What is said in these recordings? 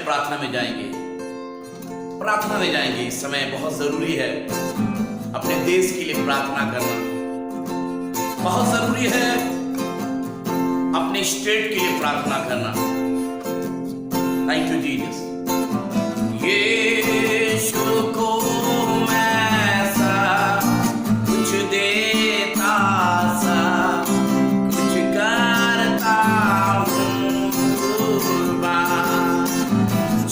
प्रार्थना में जाएंगे। प्रार्थना में जाएंगे। इस समय बहुत जरूरी है अपने देश के लिए प्रार्थना करना। बहुत जरूरी है अपने स्टेट के लिए प्रार्थना करना। Thank you Jesus. यीशु को मैं सा कुछ देता सा कुछ करता हूँ कुर्बान।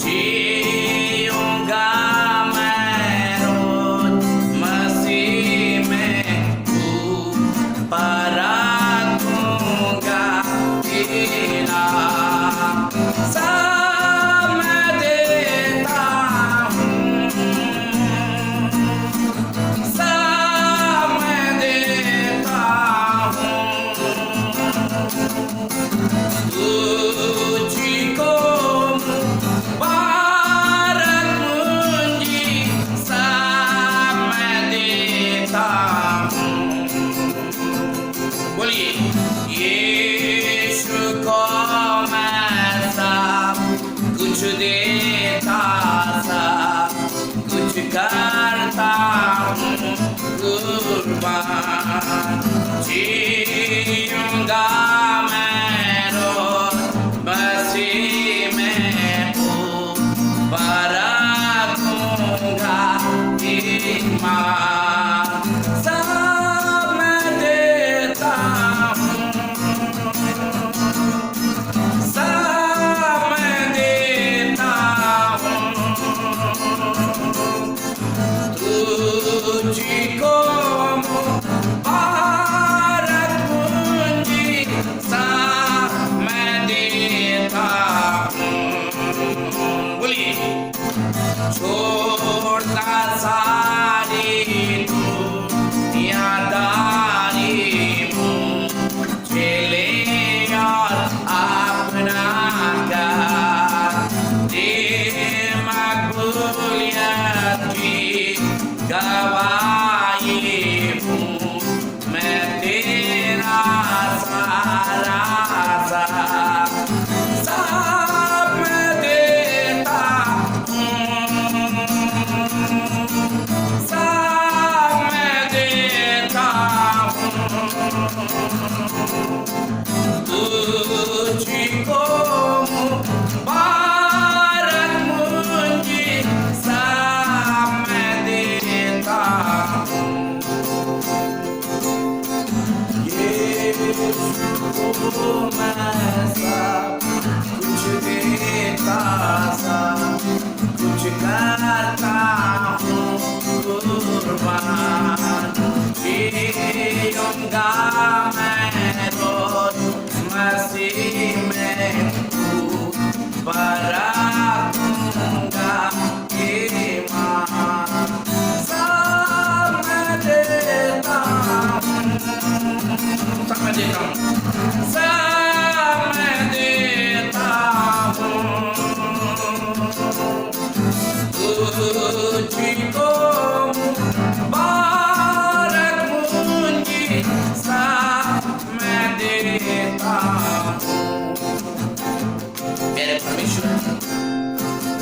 जीऊंगा मैं रोज मसीह में तू पर रखूंगा तेरा करता हूँ कुर्बान। जीऊंगा मैं रोज मसीह में हूँ पर रखूंगा ईमान। सब मैं देता हूँ, सब मैं देता हूँ तुझको मुबारक पूंजी सा मैं देता हूँ। बोलिए छोड़ता सारी दुनियादारी हूँ चले और अपना मकबूलियत की गवाही हूँ मैं तेरा सारा सब मैं देता हूँ, सब मैं देता हूँ तुझको मुबारक मुझे सब मैं देता हूँ। यीशु मैं सब कुछ देता सा कुछ करता हूँ कुर्बान। जीऊंगा मैं रोज मसीह में हूँ पर रखूंगा ईमान। सब मैं देता हूँ, सब मैं देता हूँ, सब मैं देता हूँ तुझको मुबारक पूंजी सब मैं देता हूँ। मेरे परमेश्वर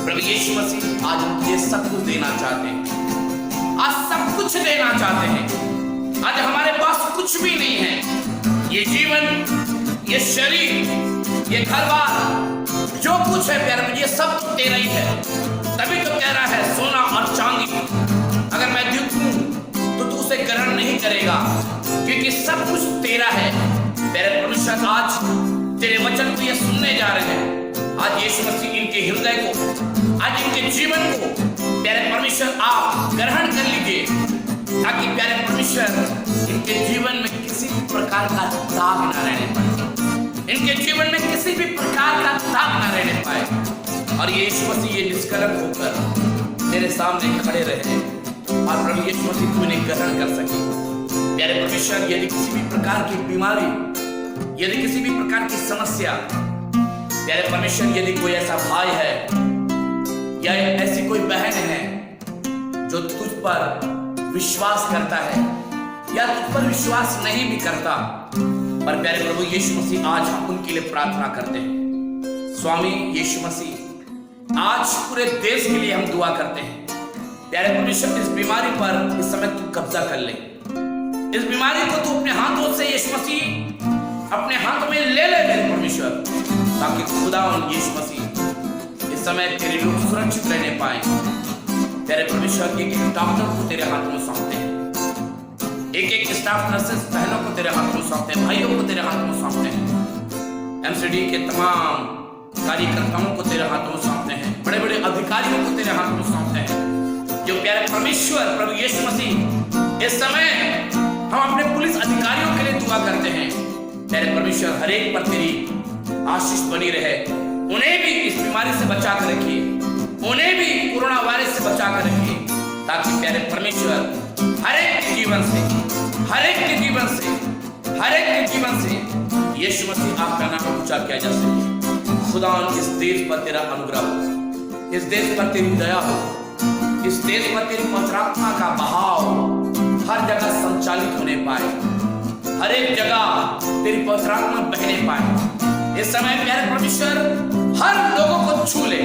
प्रभु यीशु मसीह आज हम तुझे सब कुछ देना चाहते हैं। आज सब कुछ देना चाहते हैं। आज हमारे पास कुछ भी नहीं है। ये जीवन, ये शरीर, ये घर बार जो कुछ है प्यारे मुझे सब तेरा ही है। तभी तो कह रहा है सोना और चांदी अगर मैं दूं तो तू उसे ग्रहण नहीं करेगा क्योंकि सब कुछ तेरा है। मेरे परमेश्वर आज तेरे वचन को ये सुनने जा रहे हैं। आज यीशु मसीह इनके हृदय को, आज इनके जीवन को प्यारे परमेश्वर आप ग्रहण कर लीजिए ताकि प्यारे परमेश्वर इनके जीवन में किसी भी प्रकार का दाग न रहने पाए, इनके जीवन में किसी भी प्रकार का दाग न रहने पाए और यीशु मसीह ये निष्कलंक होकर तेरे सामने खड़े रहे और प्रभु यीशु मसीह तू इन्हें ग्रहण कर सके। प्यारे परमेश्वर यदि किसी भी प्रकार की बीमारी, यदि किसी भी प्रकार की समस्या, प्यारे परमेश्वर यदि कोई ऐसा भाई है या ऐसी कोई बहन है जो तुझ पर विश्वास करता है या तुझ पर विश्वास नहीं भी करता, पर प्यारे प्रभु यीशु मसीह आज हम उनके लिए प्रार्थना करते हैं। स्वामी यीशु मसीह आज पूरे देश के लिए हम दुआ करते हैं। प्यारे परमेश्वर, इस बीमारी पर इस समय तू कब्जा कर ले। इस बीमारी को तू अपने हाथों से यीशु मसीह अपने हाथों में ले ले मेरे परमेश्वर, ताकि खुदा यीशु मसीह इस समय तेरे लोग सुरक्षित रहने पाए। तेरे परमेश्वर, एक एक डॉक्टर को तेरे हाथों में सौंपते हैं, एक एक स्टाफ नर्सेस बहनों को तेरे हाथों में सौंपते हैं, भाइयों को तेरे हाथों में सौंपते हैं, एमसीडी के तमाम कार्यकर्ताओं को तेरे हाथों में सौंपते हैं, बड़े बड़े अधिकारियों को तेरे हाथों में सौंपते हैं। जो प्यारे परमेश्वर प्रभु यीशु मसीह, इस समय हम अपने पुलिस अधिकारियों के लिए दुआ करते हैं। तेरे परमेश्वर, हर एक पर तेरी आशीष बनी रहे, उन्हें भी इस बीमारी से बचा कर रखिए, उन्हें भी कोरोना वायरस से बचा कर रखिए, ताकि प्यारे परमेश्वर हर एक के जीवन से, हर एक के जीवन से, हर एक के जीवन से यीशु मसीह आपका नाम ऊंचा किया जा सके। खुदा, इस देश पर तेरा अनुग्रह हो, इस देश पर तेरी दया हो, इस देश पर तेरी पवित्र आत्मा का बहाव हर जगह संचालित होने पाए, हर एक जगह तेरी पवित्र आत्मा बहने पाए। इस समय प्यारे परमेश्वर हर लोगों को छू ले,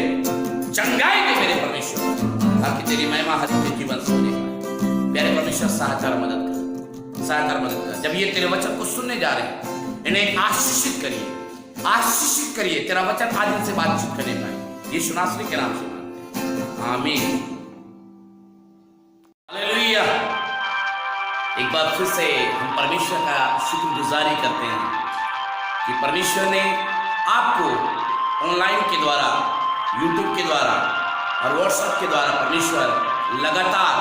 चंगाई दे मेरे परमेश्वर, ताकि तेरी महिमा हर एक जीवन से होने पाए। प्यारे परमेश्वर, सहायता मदद कर, सहायता मदद कर। जब ये तेरे वचन को सुनने जा रहे हैं, इन्हें आशीषित करिए, आशीषित करिए। तेरा वचन आज इनसे बातचीत करने पाए, यीशु नासरी के नाम से मांगते हैं, आमीन। हालेलुया। एक बार फिर से हम परमेश्वर का शुक्रगुजारी करते हैं कि परमेश्वर ने आपको ऑनलाइन के द्वारा, यूट्यूब के द्वारा और व्हाट्सएप के द्वारा परमेश्वर लगातार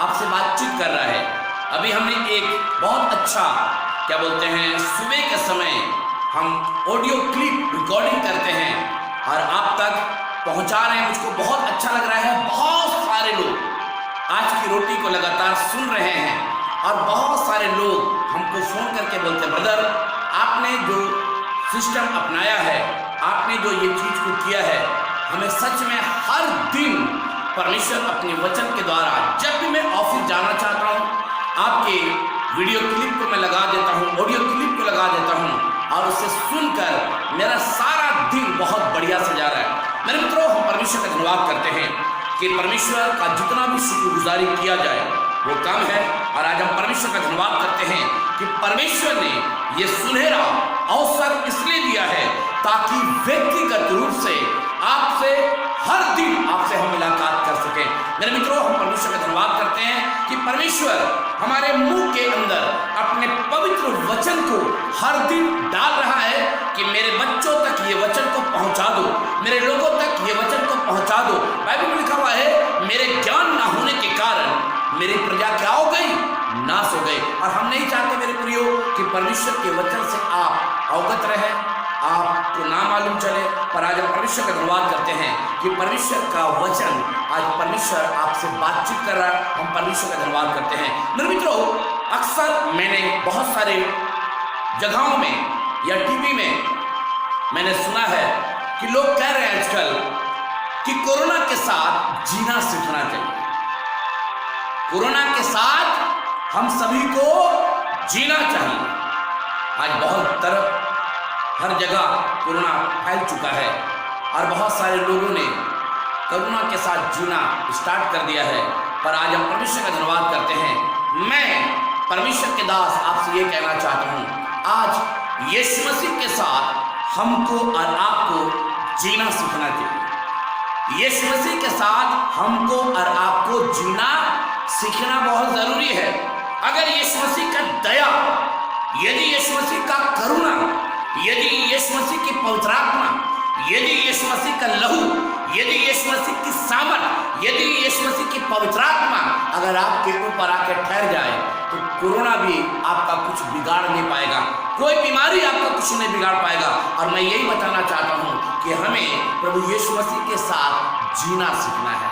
आपसे बातचीत कर रहा है। अभी हमने एक बहुत अच्छा, क्या बोलते हैं, सुबह के समय हम ऑडियो क्लिप रिकॉर्डिंग करते हैं और आप तक पहुंचा रहे हैं। मुझको बहुत अच्छा लग रहा है। बहुत सारे लोग आज की रोटी को लगातार सुन रहे हैं और बहुत सारे लोग हमको फोन करके बोलते हैं, ब्रदर आपने जो सिस्टम अपनाया है, आपने जो ये चीज को किया है, हमें सच में हर दिन परमेश्वर अपने वचन के द्वारा, जब भी मैं ऑफिस जाना चाहता हूँ, आपके वीडियो क्लिप को मैं लगा देता हूँ, ऑडियो क्लिप को लगा देता हूँ और उसे सुनकर मेरा सारा दिन बहुत बढ़िया से जा रहा है। मेरे मित्रों, हम परमेश्वर का धन्यवाद करते हैं कि परमेश्वर का जितना भी शुक्रगुजारी किया जाए वो कम है। और आज हम परमेश्वर का धन्यवाद करते हैं कि परमेश्वर ने ये सुनहरा अवसर इसलिए दिया है ताकि व्यक्तिगत रूप से आपसे हर दिन आपसे हम मुलाकात कर सकें। मेरे मित्रों, हम परमेश्वर का धन्यवाद करते हैं कि परमेश्वर हमारे मुंह के अंदर अपने पवित्र वचन को हर दिन डाल रहा है कि मेरे बच्चों तक ये वचन को पहुंचा दो, मेरे लोगों तक ये वचन को पहुंचा दो। बाइबल में लिखा हुआ है, मेरे ज्ञान ना होने के कारण मेरी प्रजा क्या हो गई, नाश हो गई। और हम नहीं चाहते मेरे प्रियो कि परमेश्वर के वचन से आप अवगत रहे, आपको ना मालूम चले। पर आज हम परमेश्वर का धन्यवाद करते हैं कि परमेश्वर का वचन आज परमेश्वर आपसे बातचीत कर रहा है। हम परमेश्वर का धन्यवाद करते हैं। मेरे मित्रों, अक्सर मैंने बहुत सारे जगहों में या टीवी में मैंने सुना है कि लोग कह रहे हैं आजकल कि कोरोना के साथ जीना सीखना चाहिए। कोरोना के साथ हम सभी को जीना चाहिए। आज बहुत तरफ हर जगह कोरोना फैल चुका है और बहुत सारे लोगों ने कोरोना के साथ जीना स्टार्ट कर दिया है। पर आज हम परमेश्वर का धन्यवाद करते हैं। मैं परमेश्वर के दास आपसे ये कहना चाहता हूँ, आज यीशु मसीह के साथ हमको और आपको जीना सीखना चाहिए। यीशु मसीह के साथ हमको और आपको जीना सीखना बहुत जरूरी है। अगर यीशु मसीह का दया, यदि यीशु मसीह का करुणा, यदि यीशु मसीह की पवित्र आत्मा, यदि यीशु मसीह का लहू, यदि यीशु मसीह की सामर्थ, यदि यीशु मसीह की पवित्र आत्मा अगर आपके ऊपर आकर ठहर जाए तो कोरोना भी आपका कुछ बिगाड़ नहीं पाएगा, कोई बीमारी आपका कुछ नहीं बिगाड़ पाएगा। और मैं यही बताना चाहता हूँ कि हमें प्रभु यीशु मसीह के साथ जीना सीखना है,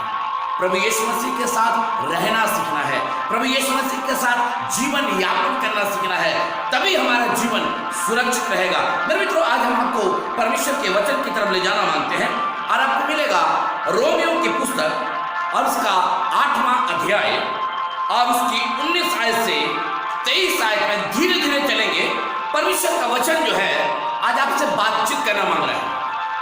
प्रभु यीशु मसीह के साथ रहना सीखना है, प्रभु यीशु मसीह के साथ जीवन यापन करना सीखना है, तभी हमारा जीवन सुरक्षित रहेगा। मेरे मित्रों, आज हम आपको परमेश्वर के वचन की तरफ ले जाना मांगते हैं और आपको मिलेगा रोमियो की पुस्तक और उसका 8वां अध्याय और उसकी 19 आयत से 23 आयत में धीरे धीरे चलेंगे। परमेश्वर का वचन जो है आज आपसे बातचीत करना मांग रहा है।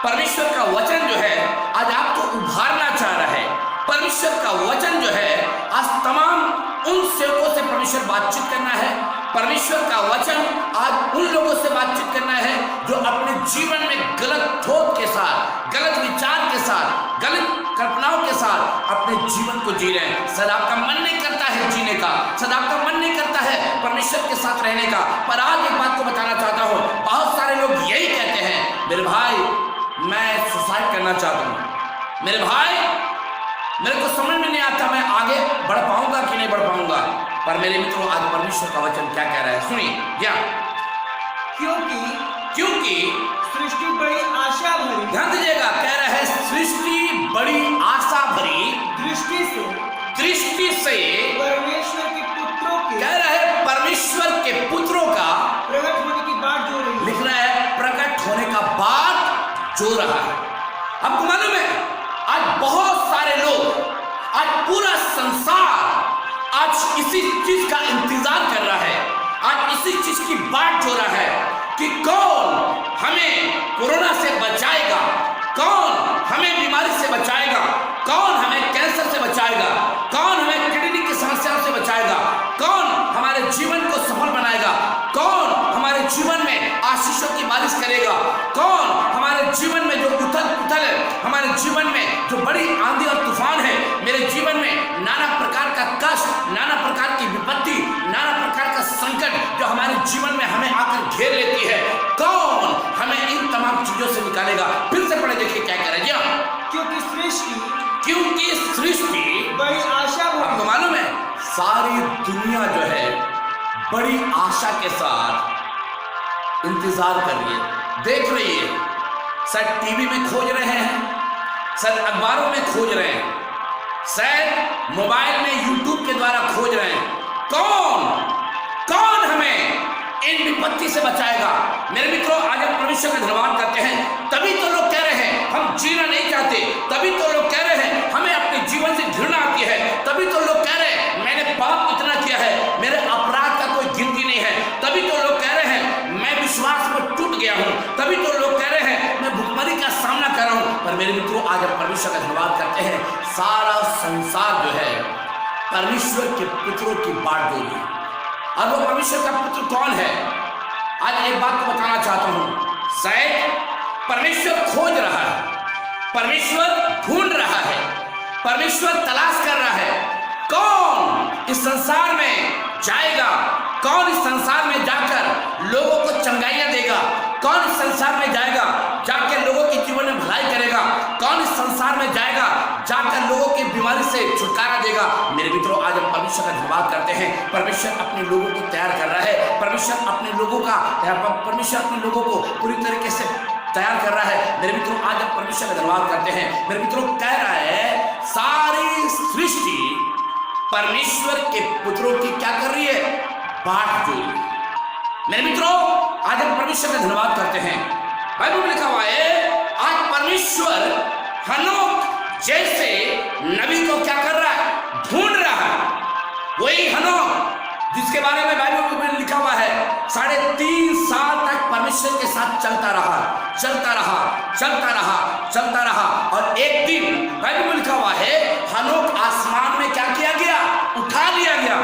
परमेश्वर का वचन जो है आज आपको उभारना चाह रहा है। परमेश्वर का वचन जो है आज तमाम उन सेवकों से परमेश्वर बातचीत करना है। परमेश्वर का वचन आज उन लोगों से बातचीत करना है जो अपने जीवन में गलत थोक के साथ, गलत विचार के साथ, गलत कल्पनाओं के साथ अपने जीवन को जी रहे हैं। सदा आपका मन नहीं करता है जीने का, सदा आपका मन नहीं करता है परमेश्वर के साथ रहने का। पर आज एक बात को बताना चाहता हूँ, बहुत सारे लोग यही कहते हैं, मेरे भाई मैं सुसाइड करना चाहता हूँ, मेरे भाई मेरे को समझ में नहीं आता मैं आगे बढ़ पाऊंगा कि नहीं बढ़ पाऊंगा। पर मेरे मित्रों आज परमेश्वर का वचन क्या कह रहा है, सुनिए। क्या? क्योंकि सृष्टि बड़ी आशा भरी, ध्यान दीजिएगा, कह रहा है सृष्टि बड़ी आशा भरी दृष्टि से परमेश्वर के पुत्रों के, कह रहा है परमेश्वर के पुत्रों का प्रकट होने की बात जो रही, लिख रहा है प्रकट होने का बात जो रहा है। आपको मालूम है आज बहुत सारे लोग, आज पूरा संसार आज इसी चीज का इंतजार कर रहा है, आज इसी चीज की बात जो रहा है कि कौन हमें कोरोना से बचाएगा, कौन हमें बीमारी से बचाएगा, कौन हमें कैंसर से बचाएगा, कौन हमें किडनी की समस्याओं से बचाएगा, कौन हमारे जीवन को सफल बनाएगा, कौन हमारे जीवन में आशीषों की बारिश करेगा, कौन हमारे जीवन में जो उथल पुथल है, हमारे जीवन में जो बड़ी आंधी और तूफान है, मेरे जीवन में नाना प्रकार का कष्ट, नाना प्रकार की विपत्ति, नाना प्रकार का संकट जो हमारे जीवन में हमें आकर घेर लेती है, कौन हमें इन तमाम चीजों से निकालेगा। फिर से पढ़े देखिए क्या कह रहे हैं। क्योंकि सृष्टि बड़ी आशा भरी, आपको मालूम है सारी दुनिया जो है बड़ी आशा के साथ इंतजार कर रही है, देख रही है। शायद टीवी में खोज रहे हैं, शायद अखबारों में खोज रहे हैं, शायद मोबाइल में यूट्यूब के द्वारा खोज रहे हैं, कौन हमें इन विपत्ति से बचाएगा। मेरे मित्रों आज हम परमेश्वर का धन्यवाद करते हैं। तभी तो लोग कह रहे हैं हम जीना नहीं चाहते, तभी तो लोग कह रहे हैं हमें अपने जीवन से घृणा आती है, तभी तो लोग कह रहे हैं मैंने पाप इतना किया है, मेरे अपराध का कोई गिनती नहीं है, तभी तो लोग कह रहे हैं मैं विश्वास में टूट गया हूँ, तभी तो लोग कह रहे हैं मैं भुखमरी का सामना कर रहा हूँ। पर मेरे मित्रों आज हम परमेश्वर का धन्यवाद करते हैं, सारा संसार जो है परमेश्वर के पुत्रों की बाट जोड़ी है। और वो परमेश्वर का पुत्र कौन है? आज एक बात को बताना चाहता हूं, शायद परमेश्वर खोज रहा है, परमेश्वर ढूंढ रहा है, परमेश्वर तलाश कर रहा है, कौन इस संसार में जाएगा, कौन इस संसार में जाकर लोगों को चंगाइयां देगा, कौन इस संसार में जाएगा जाकर लोगों के जीवन में भलाई करेगा, कौन इस संसार में जाएगा जाकर लोगों की बीमारी से छुटकारा देगा। मेरे मित्रों आज हम परमेश्वर का धन्यवाद करते हैं, परमेश्वर अपने लोगों को तैयार कर रहा है, परमेश्वर अपने लोगों को पूरी तरीके से तैयार कर रहा है। मेरे मित्रों आज हम परमेश्वर का धन्यवाद करते हैं। मेरे मित्रों कह रहा है सारी सृष्टि परमेश्वर के पुत्रों की क्या कर रही है? बाट जोड़ रही है। मेरे मित्रों आज हम परमेश्वर का धन्यवाद करते हैं। बाइबल में लिखा हुआ है आज परमेश्वर हनोक जैसे नबी को क्या कर रहा है? ढूंढ रहा है। वही हनोक जिसके बारे में बाइबल में लिखा हुआ है 3.5 साल तक परमेश्वर के साथ चलता रहा और एक दिन बाइबल में लिखा हुआ है हनोक आसमान में क्या किया गया? उठा लिया गया।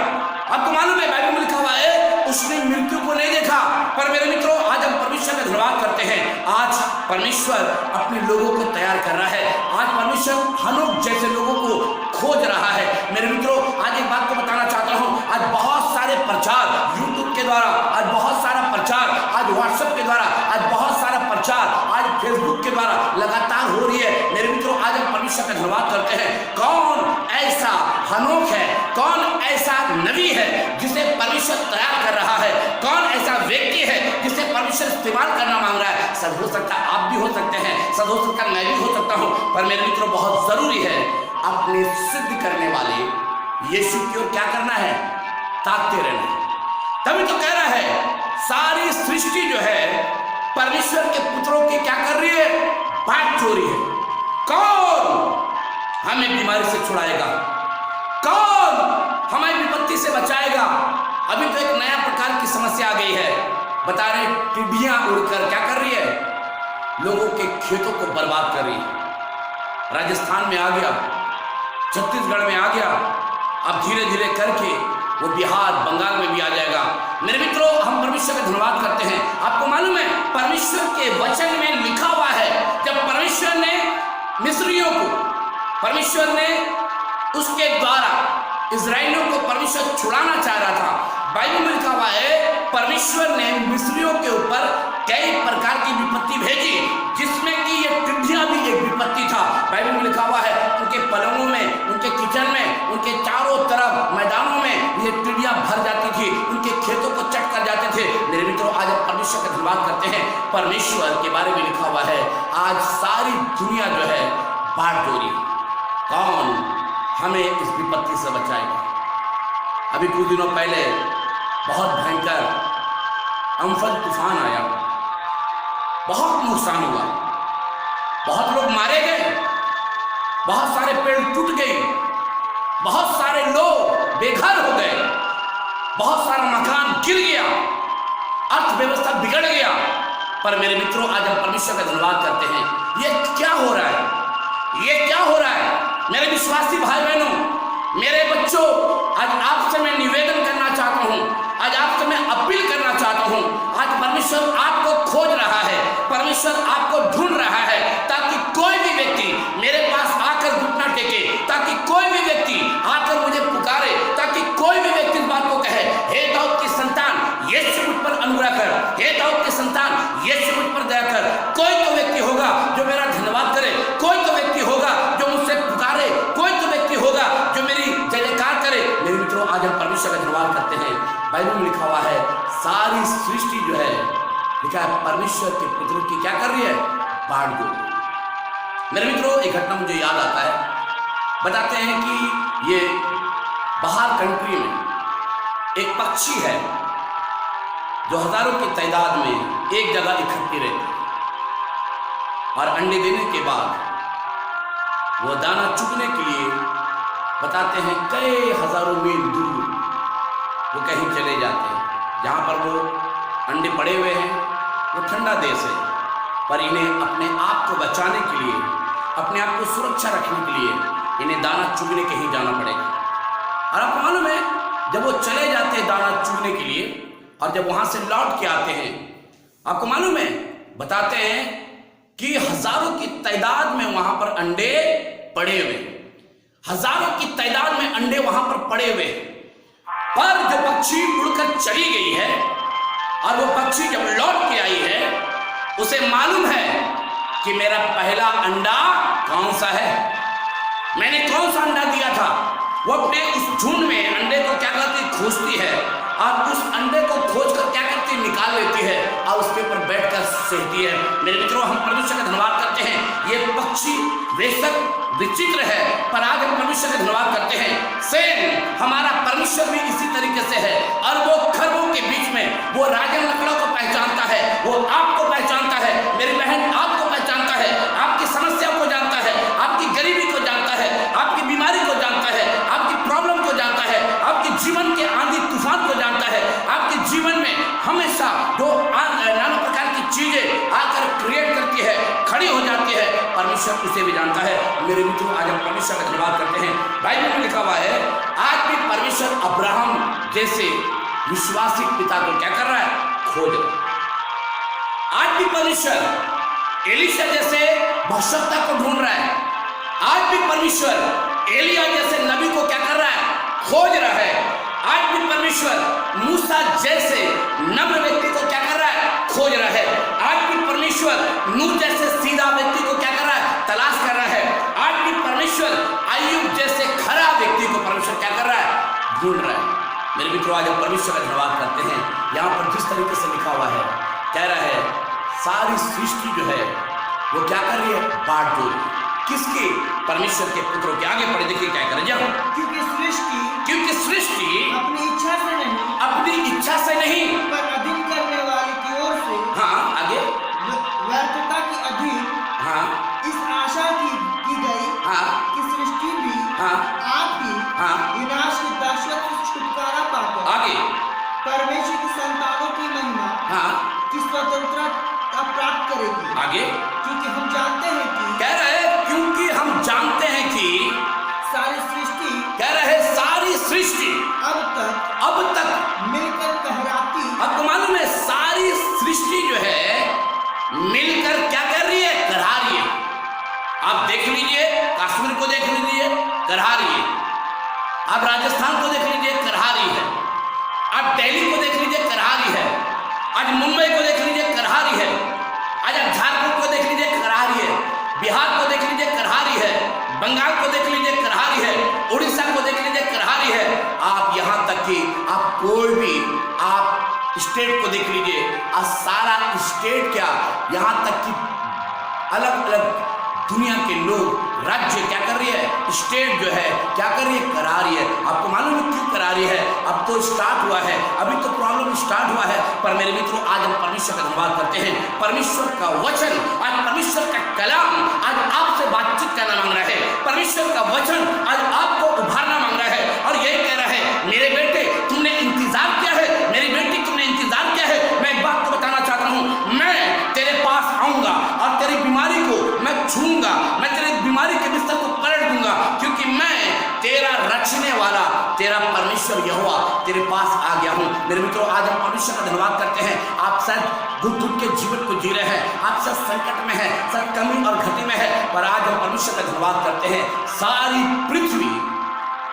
आपको मालूम है बाइबल में लिखा हुआ है उसने मृत्यु को नहीं देखा। पर मेरे मित्रों आज हम परमेश्वर का धन्यवाद करते हैं, आज परमेश्वर अपने लोगों को तैयार कर रहा है, आज परमेश्वर हनोक जैसे लोगों को खोज रहा है। मेरे मित्रों आज एक बात को बताना चाहता हूं, आज बहुत सारे प्रचार यूट्यूब के द्वारा, आज बहुत सारा प्रचार आज व्हाट्सएप के द्वारा, आज बहुत सारा प्रचार आज फेसबुक के द्वारा लगातार हो रही है। मेरे मित्रों आज हम परमेश्वर का धन्यवाद करते हैं। कौन ऐसा हनोक है, कौन ऐसा नबी है जिसे परमेश्वर तैयार कर रहा है? कौन ऐसा व्यक्ति है जिसे परमेश्वर इस्तेमाल करना मांग रहा है? सब हो सकता है आप भी हो सकते हैं, सब हो सकता है मैं भी हो सकता हूं, पर मेरे मित्रों बहुत जरूरी है अपने सिद्ध करने वाले यीशु की ओर क्या करना है? ताकते रहना है। तभी तो कह रहा है सारी सृष्टि जो है परमेश्वर के पुत्रों की क्या कर रही है? बाट जोड़ रही है। कौन हमें बीमारी से छुड़ाएगा? कौन हमें विपत्ति से बचाएगा? अभी तो एक नया प्रकार की समस्या आ गई है, बता रहे टिड्डियां उड़कर क्या कर रही है? लोगों के खेतों को बर्बाद कर रही है। राजस्थान में आ गया, छत्तीसगढ़ में आ गया, अब धीरे धीरे करके वो बिहार बंगाल में भी आ जाएगा। मेरे मित्रों, हम परमेश्वर का धन्यवाद करते हैं। आपको मालूम है परमेश्वर के वचन में लिखा हुआ है, जब परमेश्वर ने मिस्रियों को, परमेश्वर ने उसके द्वारा इजराइलियों को परमेश्वर छुड़ाना चाह रहा था। बाइबल में लिखा हुआ है परमेश्वर ने मिस्रियों के ऊपर कई प्रकार की विपत्ति भेजी, जिसमें कि ये टिड्डियां भी एक विपत्ति था। बाइबल में लिखा हुआ है उनके पलंगों में, उनके किचन में, उनके चारों तरफ मैदानों में ये टिड्डियां भर जाती थी, उनके खेतों को चट कर जाते थे। मेरे मित्रों, आज हम परमेश्वर का धन्यवाद करते हैं। परमेश्वर के बारे में लिखा हुआ है आज सारी दुनिया जो है बाढ़ जोरी। कौन हमें इस विपत्ति से बचाएगा? अभी कुछ दिनों पहले बहुत भयंकर अम्फन तूफान आया, बहुत नुकसान हुआ, बहुत लोग मारे गए, बहुत सारे पेड़ टूट गए, बहुत सारे लोग बेघर हो गए, बहुत सारा मकान गिर गया, अर्थव्यवस्था बिगड़ गया। पर मेरे मित्रों, आज हम परमेश्वर का धन्यवाद करते हैं। ये क्या हो रहा है? ये क्या हो रहा है? मेरे विश्वासी भाई बहनों, मेरे बच्चों, आज आपसे मैं निवेदन करना चाहता हूं, आज आपसे मैं अपील करना चाहता हूं। आज परमेश्वर आपको खोज रहा है, परमेश्वर आपको ढूंढ रहा है, ताकि कोई भी व्यक्ति मेरे पास आकर घुटना टेके, ताकि कोई भी व्यक्ति आकर मुझे पुकारे, ताकि कोई भी व्यक्ति इस बात को कहे, हे दाऊद की संतान यीशु मुझ पर अनुग्रह कर, हे दाऊद की संतान यीशु मुझ पर दया कर। कोई तो व्यक्ति होगा जो मेरा धन्यवाद करे, कोई तो व्यक्ति होगा जो मुझसे पुकारे, कोई तो व्यक्ति होगा जो मेरी जय जयकार करे। मेरे मित्रों, आज हम परमेश्वर का धन्यवाद करते हैं। बाइबल में लिखा हुआ है सारी सृष्टि जो है, लिखा है परमेश्वर के पुत्रों की क्या कर रही है? बाढ़ जो। मेरे मित्रों, एक घटना मुझे याद आता है। बताते हैं कि ये बाहर कंट्री में एक पक्षी है जो हजारों की तादाद में एक जगह इकट्ठी रहती है और अंडे देने के बाद वो दाना चुगने के लिए बताते हैं कई हजारों मील दूर वो कहीं चले जाते हैं, जहाँ पर वो अंडे पड़े हुए हैं। वो ठंडा देश है, पर इन्हें अपने आप को बचाने के लिए, अपने आप को सुरक्षा रखने के लिए इन्हें दाना चुगने कहीं जाना पड़ेगा। और आपको मालूम है, जब वो चले जाते हैं दाना चुगने के लिए और जब वहाँ से लौट के आते हैं, आपको मालूम है, बताते हैं कि हजारों की तादाद में वहाँ पर अंडे पड़े हुए, हजारों की तादाद में अंडे वहाँ पर पड़े हुए। पर जो पक्षी उड़कर चली गई है और वो पक्षी जब लौट के आई है, उसे मालूम है कि मेरा पहला अंडा कौन सा है, मैंने कौन सा अंडा दिया था। वो अपने उस झुंड में अंडे को क्या करती, खोजती है और उस अंडे को खोज कर क्या करती, निकाल लेती है और उसके ऊपर बैठकर सहती है। मेरे मित्रों, हम परमेश्वर का धन्यवाद करते हैं। ये पक्षी बेशक विचित्र है, पर आज हम परमेश्वर का धन्यवाद करते हैं। सेम हमारा परमेश्वर भी इसी तरीके से है। अरबों खरबों के बीच में वो राजन लकड़ों को पहचानता है, वो आपको पहचानता है। मेरी बहन आपको पहचानता है, आपकी समस्या को जानता है, आपकी गरीबी को जानता है, आपकी बीमारी को जानता है, आपकी प्रॉब्लम को जानता है, आपके जीवन के आंधी तूफान को जानता है। आपके जीवन में हमेशा जो नाना प्रकार की चीजें आकर क्रिएट करती है, खड़ी हो जाती है, परमेश्वर उसे भी जानता है। मेरे मित्रों, आज हम परमेश्वर का धन्यवाद करते हैं। बाइबल में लिखा हुआ है आज भी परमेश्वर अब्राहम जैसे विश्वासी पिता को क्या कर रहा है, खोज रहा है। आज भी परमेश्वर एलीशा जैसे भविष्यवक्ता को ढूंढ रहा है। आज भी परमेश्वर एलिया जैसे नबी को क्या कर रहा है, खोज रहा है। आज भी परमेश्वर मूसा जैसे नम्र व्यक्ति को क्या कर रहा है, खोज रहा है। आज भी परमेश्वर नूह जैसे सीधा व्यक्ति को क्या कर रहा है, तलाश कर रहा है। आज भी परमेश्वर अय्यूब जैसे खरा व्यक्ति को परमेश्वर क्या कर रहा है, ढूंढ रहा है। मेरे मित्रों, आज हम परमेश्वर का धन्यवाद करते हैं। यहाँ पर जिस तरीके से लिखा हुआ है, कह रहा है सारी सृष्टि जो है वो क्या कर रही है, बाढ़ जो रही है। किसकी? परमेश्वर के पुत्रों के। आगे पढ़े देखिए क्या करें, जाओ। क्योंकि सृष्टि अपनी इच्छा से नहीं पर अधीन करने वाले की ओर से, हाँ आगे, व्यर्थता की अधीन, हाँ इस आशा की गई, हाँ कि सृष्टि भी हाँ आप ही हाँ विनाश की दासत्व से छुटकारा पाकर आगे, परमेश्वर की संतानों की महिमा हाँ की प्राप्त करेगी। आगे क्योंकि हम जानते हैं कि कह रहे, क्योंकि हम जानते हैं कि सारी सृष्टि कह रहे सारी सृष्टि अब तक मिलकर कहराती। आपको मालूम है सारी सृष्टि जो है मिलकर क्या कर रही है? करहा रही है। आप देख लीजिए, कश्मीर को देख लीजिए, करहा रही है। आप राजस्थान को देख लीजिए, करहा रही है। आप दिल्ली को देख लीजिए, करहा रही है। आज मुंबई को देख लीजिए, करहा रही है। आज आप झारखंड को देख लीजिए, करहा रही है। बिहार को देख लीजिए, करहा रही है। बंगाल को देख लीजिए, करहा रही है। उड़ीसा को देख लीजिए, करहा रही है। आप यहाँ तक कि आप कोई भी आप स्टेट को देख लीजिए, आज सारा स्टेट क्या, यहाँ तक कि अलग अलग दुनिया के लोग, राज्य क्या कर रही है? स्टेट जो है क्या कर रही है? करा रही है। आपको मालूम है क्यों करा रही है? अब तो स्टार्ट हुआ है, अभी तो प्रॉब्लम स्टार्ट हुआ है, पर मेरे मित्रों आज हम परमेश्वर का धन्यवाद करते हैं। परमेश्वर का वचन, आज परमेश्वर का कलाम आज आपसे बातचीत करना मांग रहा है। परमेश्वर का वचन आज आपको उभारना मांग रहा है और यही कह रहा है, मेरे बेटे तुमने इंतजार किया है, मेरी बेटी तुमने इंतजार किया है। मैं एक बात को बताना चाहता हूँ, मैं तेरे पास आऊंगा और तेरी बीमारी को मैं छूऊंगा, मैं तेरी बीमारी के बिस्तर को पलट दूंगा, क्योंकि मैं तेरा रचने वाला, तेरा परमेश्वर यहोवा तेरे पास आ गया हूं। मेरे मित्रों आज हम परमेश्वर का धन्यवाद करते हैं। आप शायद घुट घुट के जीवन को जी रहे हैं, आप सब संकट में हैं, सब कमी और घटी में है, पर आज हम परमेश्वर का धन्यवाद करते हैं। सारी पृथ्वी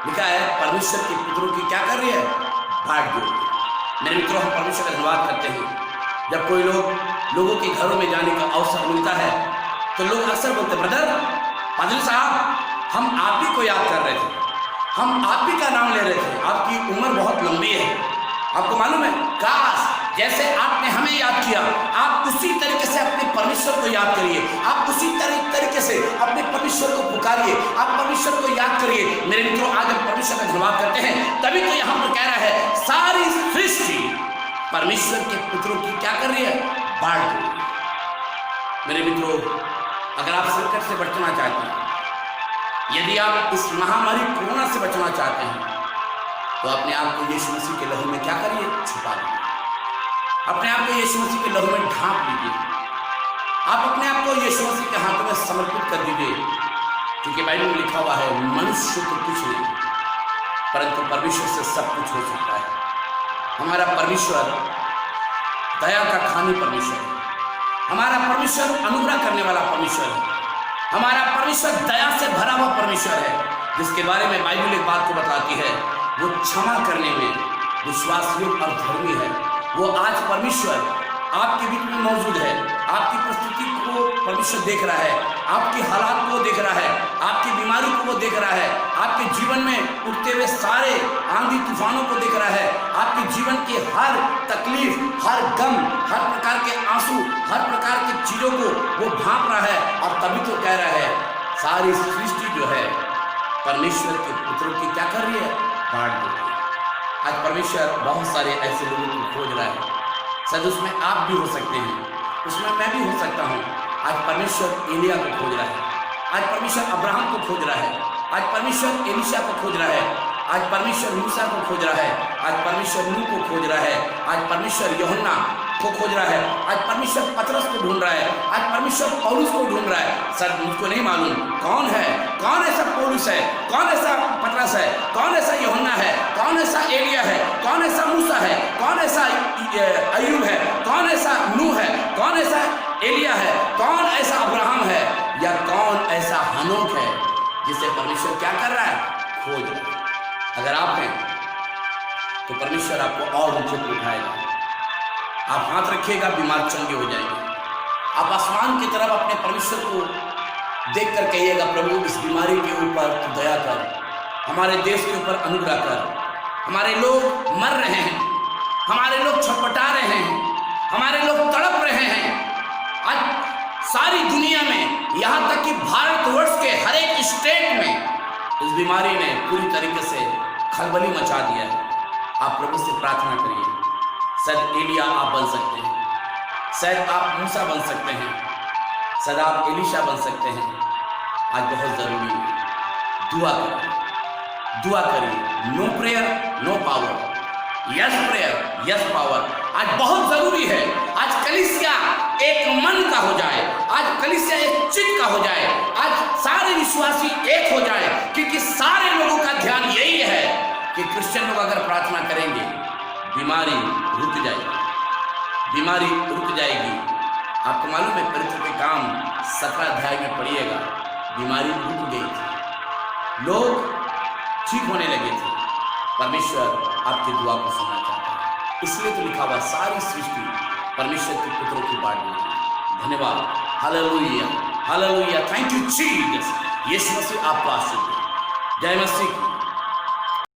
लिखा है परमेश्वर के पुत्रों की क्या कर रही है? बांट दो। मेरे मित्रों हम परमेश्वर का धन्यवाद करते हैं। जब कोई लोगों के घरों में जाने का अवसर मिलता है तो लोग अक्सर बोलते हैं, ब्रदर पादरी साहब हम आप ही को याद कर रहे थे, हम आप ही का नाम ले रहे थे, आपकी उम्र बहुत लंबी है। आपको मालूम है, काश जैसे आपने हमें याद किया, आप उसी तरीके से अपने परमेश्वर को याद करिए, आप उसी तरीके से अपने परमेश्वर को पुकारिए, आप परमेश्वर को याद करिए। मेरे मित्रों आज हम परमेश्वर का धन्यवाद करते हैं, तभी तो यहाँ पर कह रहा है सारी सृष्टि परमेश्वर के पुत्रों की क्या कर रही है? बांट रही है। मेरे मित्रों अगर आप संकट से बचना चाहते हैं, यदि आप इस महामारी कोरोना से बचना चाहते हैं, तो अपने आप को यीशु मसीह के लहू में क्या करिए? छुपा लीजिए। अपने आप को यीशु मसीह के लहू में ढांप लीजिए। आप अपने आप को यीशु मसीह के हाथों में समर्पित कर दीजिए, क्योंकि बाइबल में लिखा हुआ है मनुष्य तो कुछ नहीं, परंतु परमेश्वर से सब कुछ हो सकता है। हमारा परमेश्वर दया का खानी परमेश्वर है, हमारा परमेश्वर अनुग्रह करने वाला परमेश्वर है, हमारा परमेश्वर दया से भरा हुआ परमेश्वर है, जिसके बारे में बाइबल एक बात को बताती है, वो क्षमा करने में विश्वासयोग्य और धर्मी है। वो आज परमेश्वर आपके बीच में मौजूद है, आपकी परिस्थिति को परमेश्वर देख रहा है, आपकी हालात को देख रहा है, आपकी बीमारी को वो देख रहा है, आपके जीवन में उठते हुए सारे आंधी तूफानों को देख रहा है, आपके जीवन की हर तकलीफ, हर गम, हर प्रकार के आंसू, हर प्रकार की चीजों को वो भांप रहा है। और तभी तो कह रहा है सारी सृष्टि जो है परमेश्वर के पुत्रों की क्या कर रही है? बांट दो। आज परमेश्वर बहुत सारे ऐसे लोगों को खोज रहा है, शायद उसमें आप भी हो सकते हैं, उसमें मैं भी हो सकता हूँ। आज परमेश्वर एलिया को खोज रहा है, आज परमेश्वर अब्राहम को खोज रहा है, आज परमेश्वर एलिशा को खोज रहा है, आज परमेश्वर मूसा को खोज रहा है, आज परमेश्वर नूह को खोज रहा है, आज परमेश्वर यूहन्ना को खोज रहा है, आज परमेश्वर पतरस को ढूंढ रहा है, आज परमेश्वर पौलुस को ढूंढ रहा है। सर मुझको नहीं मालूम कौन है, कौन ऐसा पौलुस है, कौन ऐसा पतरस है, कौन ऐसा यूहन्ना है, कौन ऐसा एलिया है, कौन ऐसा मूसा है, कौन ऐसा अय्यूब है, कौन ऐसा नूह है, कौन ऐसा एलिया है, कौन ऐसा अब्राहम है, या कौन ऐसा हनोक है जिसे परमेश्वर क्या कर रहा है? खोज रहा है। अगर आप हैं तो परमेश्वर आपको और ऊंचे पर उठाएगा। आप हाथ रखिएगा, बीमार चंगे हो जाएंगे। आप आसमान की तरफ अपने परमेश्वर को देख कर कहिएगा, प्रभु इस बीमारी के ऊपर तू दया कर, हमारे देश के ऊपर अनुग्रह कर। हमारे लोग मर रहे हैं, हमारे लोग छटपटा रहे हैं, हमारे लोग तड़प रहे हैं। आज सारी दुनिया में, यहाँ तक कि भारतवर्ष के हर एक स्टेट में इस बीमारी ने पूरी तरीके से खलबली मचा दिया है। आप प्रभु से प्रार्थना करिए, शायद एलिया आप बन सकते हैं, शायद आप मूसा बन सकते हैं, शायद आप एलिशा बन सकते हैं। आज बहुत जरूरी है दुआ करिए, दुआ करिए। No prayer no power. Yes prayer, yes power. आज बहुत जरूरी है, आज कलीसिया एक मन का हो जाए, आज कलीसिया एक चित्त का हो जाए, आज सारे विश्वासी एक हो जाए, क्योंकि सारे लोगों का ध्यान यही है कि क्रिश्चियन लोग अगर प्रार्थना करेंगे बीमारी रुक जाएगी, बीमारी रुक जाएगी। आपको मालूम है पवित्र के काम 17 अध्याय में पढ़िएगा, बीमारी रुक गई थी, लोग ठीक होने लगे थे। परमेश्वर आपकी दुआ को सुनना चाहता है, इसलिए तो लिखा हुआ सारी सृष्टि परमेश्वर के पुत्रों की बाट में है। धन्यवाद, hallelujah, hallelujah, thank you Jesus. यीशु मसीह आपको आशीष दे। जय मसीह।